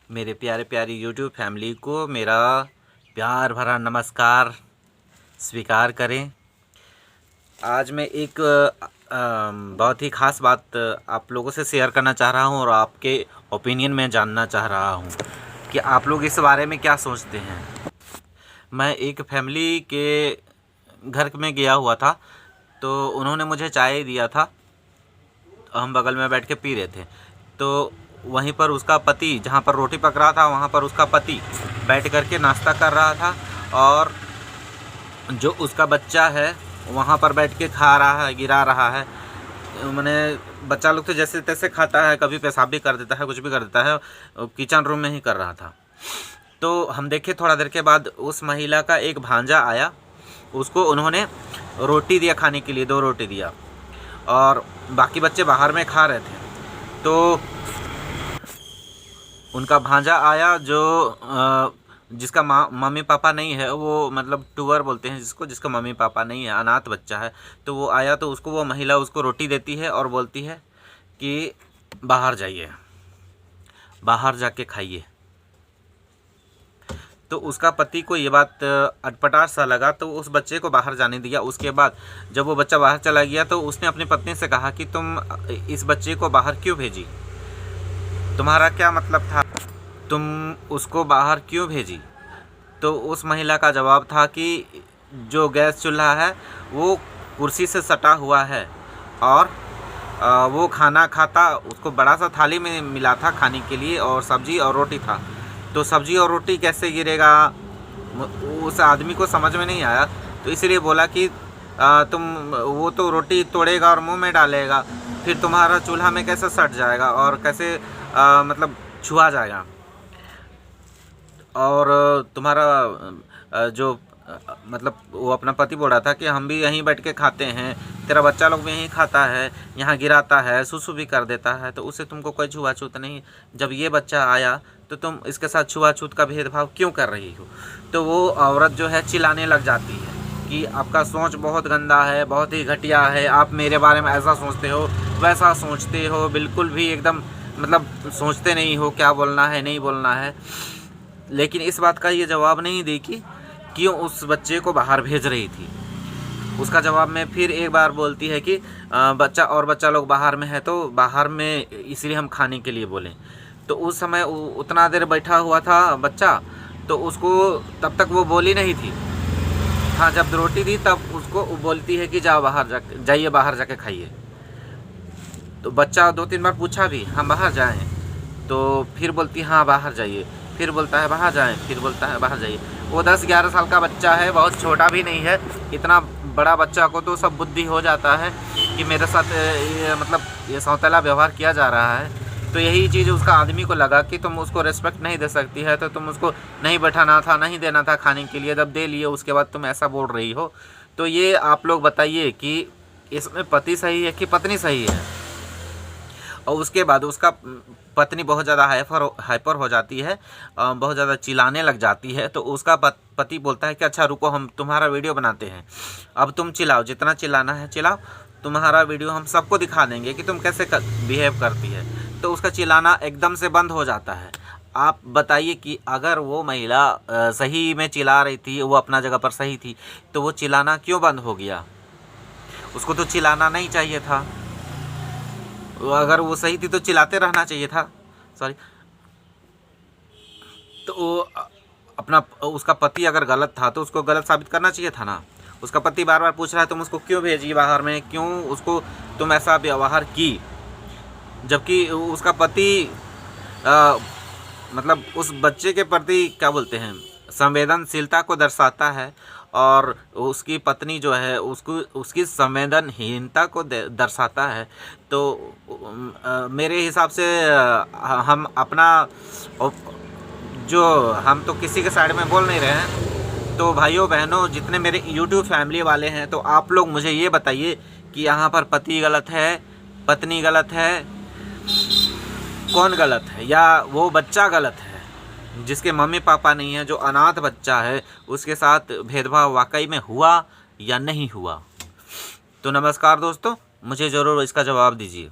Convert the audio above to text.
मेरे प्यारे प्यारी यूट्यूब फैमिली को मेरा प्यार भरा नमस्कार स्वीकार करें। आज मैं एक बहुत ही ख़ास बात आप लोगों से शेयर करना चाह रहा हूं और आपके ओपिनियन में जानना चाह रहा हूं कि आप लोग इस बारे में क्या सोचते हैं। मैं एक फैमिली के घर में गया हुआ था, तो उन्होंने मुझे चाय दिया था। हम बगल में बैठ के पी रहे थे, तो वहीं पर उसका पति, जहाँ पर रोटी पक रहा था वहाँ पर उसका पति बैठ कर के नाश्ता कर रहा था, और जो उसका बच्चा है वहाँ पर बैठ के खा रहा है, गिरा रहा है। मैंने बच्चा लोग तो जैसे तैसे खाता है, कभी पेशाब भी कर देता है, कुछ भी कर देता है। किचन रूम में ही कर रहा था। तो हम देखे थोड़ा देर के बाद उस महिला का एक भांजा आया, उसको उन्होंने रोटी दिया खाने के लिए, 2 रोटी दिया, और बाकी बच्चे बाहर में खा रहे थे। तो उनका भांजा आया जो जिसका मम्मी पापा नहीं है, वो मतलब टूअर बोलते हैं जिसको, जिसका मम्मी पापा नहीं है, अनाथ बच्चा है। तो वो आया, तो उसको वो महिला उसको रोटी देती है और बोलती है कि बाहर जाइए, बाहर जाके खाइए। तो उसका पति को ये बात अटपटा सा लगा, तो उस बच्चे को बाहर जाने दिया। उसके बाद जब वो बच्चा बाहर चला गया, तो उसने अपनी पत्नी से कहा कि तुम इस बच्चे को बाहर क्यों भेजी, तुम्हारा क्या मतलब था, तुम उसको बाहर क्यों भेजी। तो उस महिला का जवाब था कि जो गैस चूल्हा है वो कुर्सी से सटा हुआ है, और वो खाना खाता, उसको बड़ा सा थाली में मिला था खाने के लिए, और सब्जी और रोटी था। तो सब्जी और रोटी कैसे गिरेगा, उस आदमी को समझ में नहीं आया। तो इसलिए बोला कि तुम, वो तो रोटी तोड़ेगा और मुंह में डालेगा, फिर तुम्हारा चूल्हा में कैसे सट जाएगा और कैसे मतलब छुआ जाएगा, और तुम्हारा जो मतलब वो अपना पति बोल रहा था कि हम भी यहीं बैठ के खाते हैं, तेरा बच्चा लोग भी यहीं खाता है, यहाँ गिराता है, सुसु भी कर देता है, तो उससे तुमको कोई छुआछूत नहीं। जब ये बच्चा आया तो तुम इसके साथ छुआछूत का भेदभाव क्यों कर रही हो। तो वो औरत जो है चिल्लाने लग जाती है कि आपका सोच बहुत गंदा है, बहुत ही घटिया है, आप मेरे बारे में ऐसा सोचते हो, वैसा सोचते हो, बिल्कुल भी एकदम मतलब सोचते नहीं हो क्या बोलना है नहीं बोलना है। लेकिन इस बात का ये जवाब नहीं दी कि क्यों उस बच्चे को बाहर भेज रही थी। उसका जवाब में फिर एक बार बोलती है कि बच्चा लोग बाहर में है, तो बाहर में इसलिए हम खाने के लिए बोलें। तो उस समय उतना देर बैठा हुआ था बच्चा, तो उसको तब तक वो बोली नहीं थी। हाँ, जब रोटी दी तब उसको बोलती है कि जाइए बाहर जाके खाइए। तो बच्चा 2-3 बार पूछा भी, हम बाहर जाएं, तो फिर बोलती हाँ बाहर जाइए, फिर बोलता है बाहर जाएं, फिर बोलता है बाहर जाइए। वो 10-11 साल का बच्चा है, बहुत छोटा भी नहीं है। इतना बड़ा बच्चा को तो सब बुद्धि हो जाता है कि मेरे साथ ये सौतेला व्यवहार किया जा रहा है। तो यही चीज़ उसका आदमी को लगा कि तुम उसको रिस्पेक्ट नहीं दे सकती है, तो तुम उसको नहीं बैठाना था, नहीं देना था खाने के लिए, जब दे लिए उसके बाद तुम ऐसा बोल रही हो। तो ये आप लोग बताइए कि इसमें पति सही है कि पत्नी सही है। और उसके बाद उसका पत्नी बहुत ज़्यादा हाइपर हो जाती है, बहुत ज़्यादा चिल्लाने लग जाती है। तो उसका पति बोलता है कि अच्छा रुको, हम तुम्हारा वीडियो बनाते हैं, अब तुम चिल्लाओ, जितना चिल्लाना है चिल्लाओ, तुम्हारा वीडियो हम सबको दिखा देंगे कि तुम कैसे बिहेव करती है। तो उसका चिल्लाना एकदम से बंद हो जाता है। आप बताइए कि अगर वो महिला सही में चिल्ला रही थी, वो अपना जगह पर सही थी, तो वो चिल्लाना क्यों बंद हो गया। उसको तो चिल्लाना नहीं चाहिए था, अगर वो सही थी तो चिल्लाते रहना चाहिए था। सॉरी। तो वो अपना, उसका पति अगर गलत था तो उसको गलत साबित करना चाहिए था ना। उसका पति बार बार पूछ रहा है तुम उसको क्यों भेजी बाहर में, क्यों उसको तुम ऐसा व्यवहार की, जबकि उसका पति मतलब उस बच्चे के प्रति क्या बोलते हैं, संवेदनशीलता को दर्शाता है, और उसकी पत्नी जो है उसको उसकी संवेदनहीनता को दर्शाता है। तो मेरे हिसाब से हम अपना, जो हम तो किसी के साइड में बोल नहीं रहे हैं। तो भाइयों बहनों, जितने मेरे YouTube फैमिली वाले हैं, तो आप लोग मुझे ये बताइए कि यहाँ पर पति गलत है, पत्नी गलत है, कौन गलत है, या वो बच्चा गलत है जिसके मम्मी पापा नहीं है, जो अनाथ बच्चा है, उसके साथ भेदभाव वाकई में हुआ या नहीं हुआ। तो नमस्कार दोस्तों, मुझे ज़रूर इसका जवाब दीजिए।